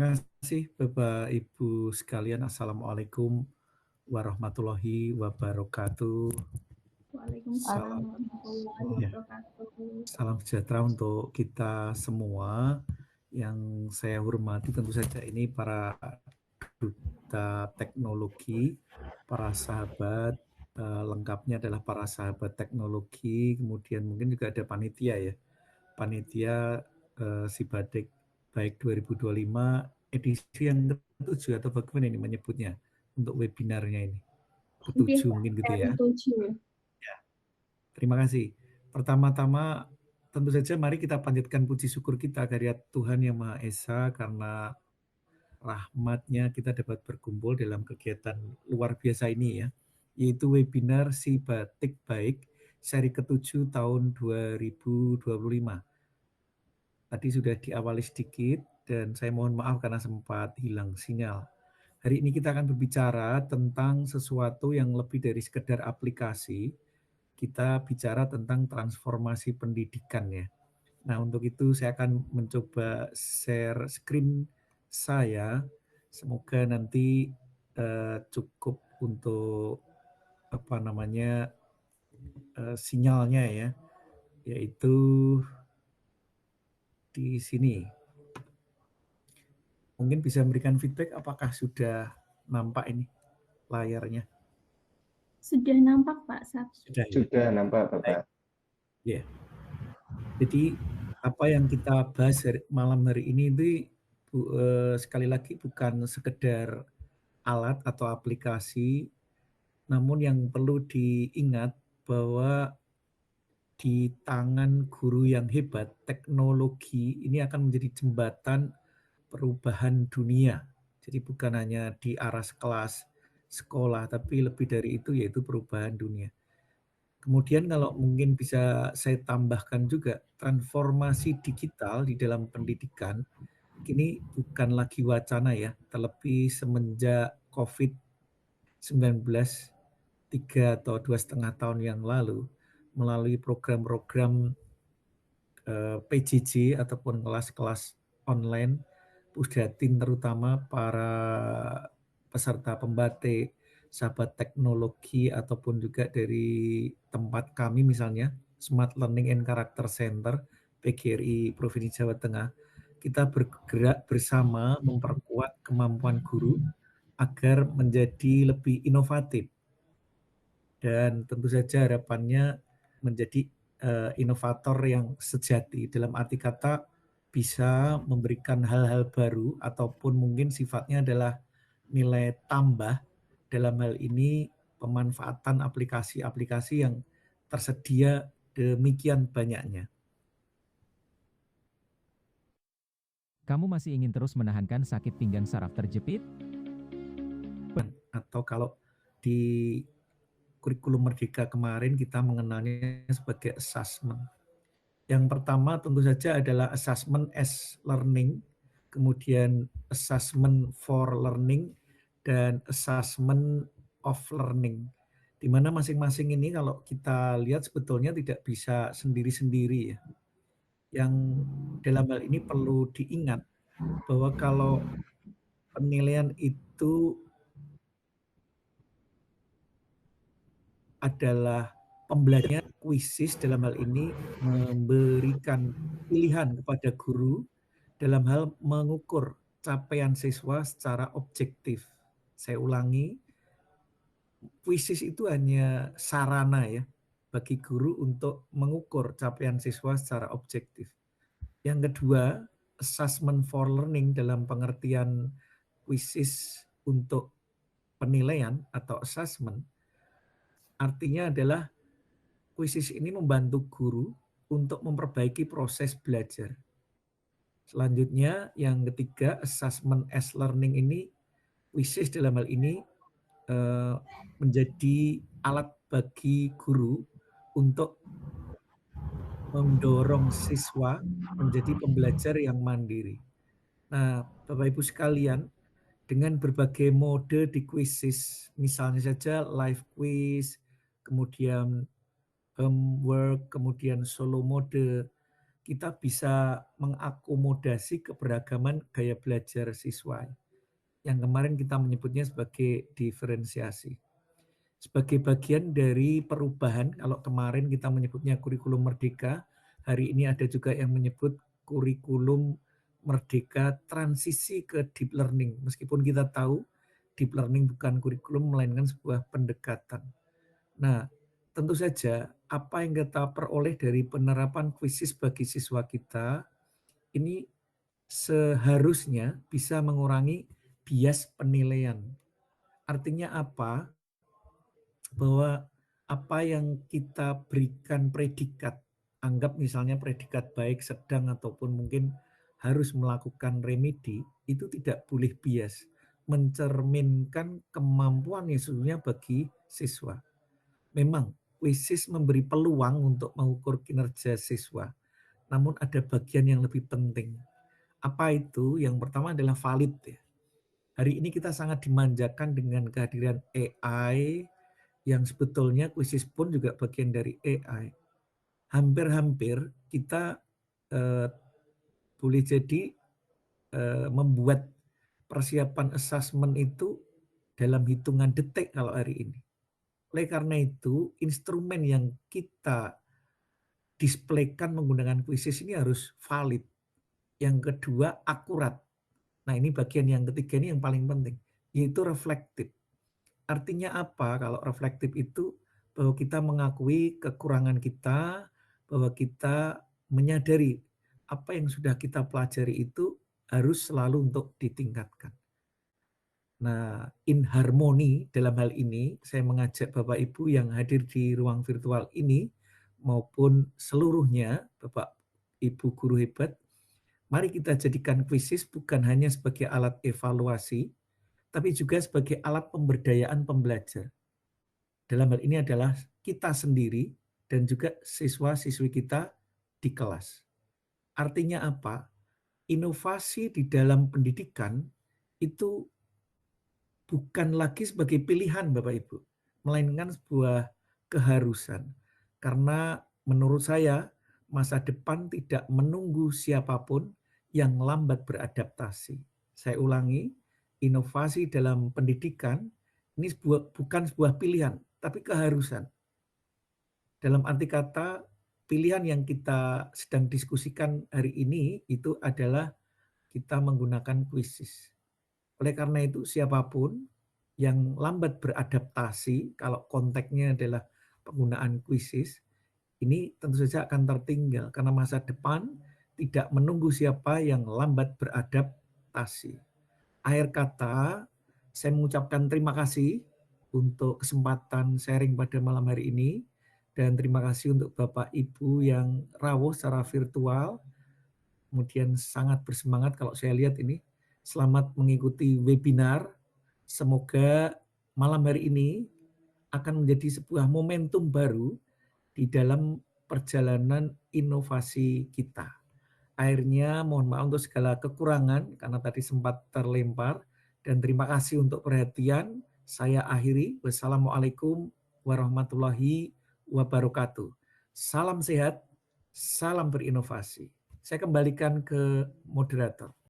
Terima kasih Bapak Ibu sekalian. Assalamualaikum warahmatullahi wabarakatuh. Waalaikumsalam Salam, warahmatullahi ya, wabarakatuh. salam sejahtera untuk kita semua. Yang saya hormati tentu saja ini para duta teknologi, para sahabat, lengkapnya adalah para sahabat teknologi, kemudian mungkin juga ada panitia ya. Panitia Sibadik Baik 2025 edisi yang ke-7 atau bagaimana ini menyebutnya untuk webinarnya ini? Iya, Ke-7 mungkin gitu ya. R7. Ya, terima kasih. Pertama-tama tentu saja mari kita panjatkan puji syukur kita kehadirat Tuhan Yang Maha Esa karena rahmat-Nya kita dapat berkumpul dalam kegiatan luar biasa ini ya, yaitu webinar Si Batik Baik seri ke-7 tahun 2025. Tadi sudah diawali sedikit dan saya mohon maaf karena sempat hilang sinyal. Hari ini kita akan berbicara tentang sesuatu yang lebih dari sekedar aplikasi. Kita bicara tentang transformasi pendidikan ya. Nah, untuk itu saya akan mencoba share screen saya. Semoga nanti cukup untuk sinyalnya ya, yaitu di sini. Mungkin bisa memberikan feedback apakah sudah nampak ini layarnya? Sudah nampak Pak Sat? Sudah ya? Sudah nampak Bapak. Ya. Jadi apa yang kita bahas malam hari ini itu sekali lagi bukan sekedar alat atau aplikasi, namun yang perlu diingat bahwa di tangan guru yang hebat, teknologi ini akan menjadi jembatan perubahan dunia. Jadi bukan hanya di aras kelas sekolah, tapi lebih dari itu yaitu perubahan dunia. Kemudian kalau mungkin bisa saya tambahkan juga, transformasi digital di dalam pendidikan, ini bukan lagi wacana ya, terlebih semenjak COVID-19 3 atau 2,5 tahun yang lalu, melalui program-program PJJ ataupun kelas-kelas online, Pusdatin terutama para peserta pembatik, sahabat teknologi ataupun juga dari tempat kami misalnya Smart Learning and Character Center PGRI Provinsi Jawa Tengah, kita bergerak bersama memperkuat kemampuan guru agar menjadi lebih inovatif dan tentu saja harapannya menjadi inovator yang sejati, dalam arti kata bisa memberikan hal-hal baru ataupun mungkin sifatnya adalah nilai tambah dalam hal ini pemanfaatan aplikasi-aplikasi yang tersedia demikian banyaknya. Kamu masih ingin terus menahankan sakit pinggang saraf terjepit? Atau kalau di kurikulum Merdeka kemarin kita mengenalnya sebagai assessment. Yang pertama tentu saja adalah assessment as learning, kemudian assessment for learning, dan assessment of learning. Di mana masing-masing ini kalau kita lihat sebetulnya tidak bisa sendiri-sendiri ya. Yang dalam hal ini perlu diingat bahwa kalau penilaian itu adalah pembelajaran kuisis, dalam hal ini memberikan pilihan kepada guru dalam hal mengukur capaian siswa secara objektif. Saya ulangi, kuisis itu hanya sarana ya bagi guru untuk mengukur capaian siswa secara objektif. Yang kedua, assessment for learning dalam pengertian kuisis untuk penilaian atau assessment, artinya adalah kuisis ini membantu guru untuk memperbaiki proses belajar. Selanjutnya, yang ketiga, assessment as learning ini, kuisis dalam hal ini menjadi alat bagi guru untuk mendorong siswa menjadi pembelajar yang mandiri. Nah, Bapak Ibu sekalian, dengan berbagai mode di kuisis, misalnya saja live quiz, kemudian homework, kemudian solo mode, kita bisa mengakomodasi keberagaman gaya belajar siswa yang kemarin kita menyebutnya sebagai diferensiasi. Sebagai bagian dari perubahan, kalau kemarin kita menyebutnya kurikulum merdeka, hari ini ada juga yang menyebut kurikulum merdeka transisi ke deep learning. Meskipun kita tahu deep learning bukan kurikulum, melainkan sebuah pendekatan. Nah, tentu saja apa yang kita peroleh dari penerapan kuisis bagi siswa kita, ini seharusnya bisa mengurangi bias penilaian. Artinya apa? Bahwa apa yang kita berikan predikat, anggap misalnya predikat baik, sedang, ataupun mungkin harus melakukan remedi, itu tidak boleh bias, mencerminkan kemampuan yang sesungguhnya bagi siswa. Memang kuisis memberi peluang untuk mengukur kinerja siswa, namun ada bagian yang lebih penting. Apa itu? Yang pertama adalah valid ya. Hari ini kita sangat dimanjakan dengan kehadiran AI, yang sebetulnya kuisis pun juga bagian dari AI. Hampir-hampir kita boleh jadi membuat persiapan assessment itu dalam hitungan detik kalau hari ini. Oleh karena itu, instrumen yang kita displaykan menggunakan kuisis ini harus valid. Yang kedua, akurat. Nah, ini bagian yang ketiga ini yang paling penting, yaitu reflektif. Artinya apa? Kalau reflektif itu bahwa kita mengakui kekurangan kita, bahwa kita menyadari apa yang sudah kita pelajari itu harus selalu untuk ditingkatkan. Nah, in harmony dalam hal ini, saya mengajak Bapak Ibu yang hadir di ruang virtual ini, maupun seluruhnya, Bapak Ibu guru hebat, mari kita jadikan kuisis bukan hanya sebagai alat evaluasi, tapi juga sebagai alat pemberdayaan pembelajar. Dalam hal ini adalah kita sendiri dan juga siswa-siswi kita di kelas. Artinya apa? Inovasi di dalam pendidikan itu bukan lagi sebagai pilihan Bapak Ibu, melainkan sebuah keharusan. Karena menurut saya masa depan tidak menunggu siapapun yang lambat beradaptasi. Saya ulangi, inovasi dalam pendidikan ini bukan sebuah pilihan, tapi keharusan. Dalam arti kata, pilihan yang kita sedang diskusikan hari ini itu adalah kita menggunakan kuisis. Oleh karena itu, siapapun yang lambat beradaptasi, kalau konteksnya adalah penggunaan kuisis, ini tentu saja akan tertinggal karena masa depan tidak menunggu siapa yang lambat beradaptasi. Akhir kata, saya mengucapkan terima kasih untuk kesempatan sharing pada malam hari ini, dan terima kasih untuk Bapak Ibu yang rawuh secara virtual, kemudian sangat bersemangat kalau saya lihat ini. Selamat mengikuti webinar. Semoga malam hari ini akan menjadi sebuah momentum baru di dalam perjalanan inovasi kita. Akhirnya mohon maaf untuk segala kekurangan karena tadi sempat terlempar, dan terima kasih untuk perhatian. Saya akhiri. Wassalamualaikum warahmatullahi wabarakatuh. Salam sehat, salam berinovasi. Saya kembalikan ke moderator.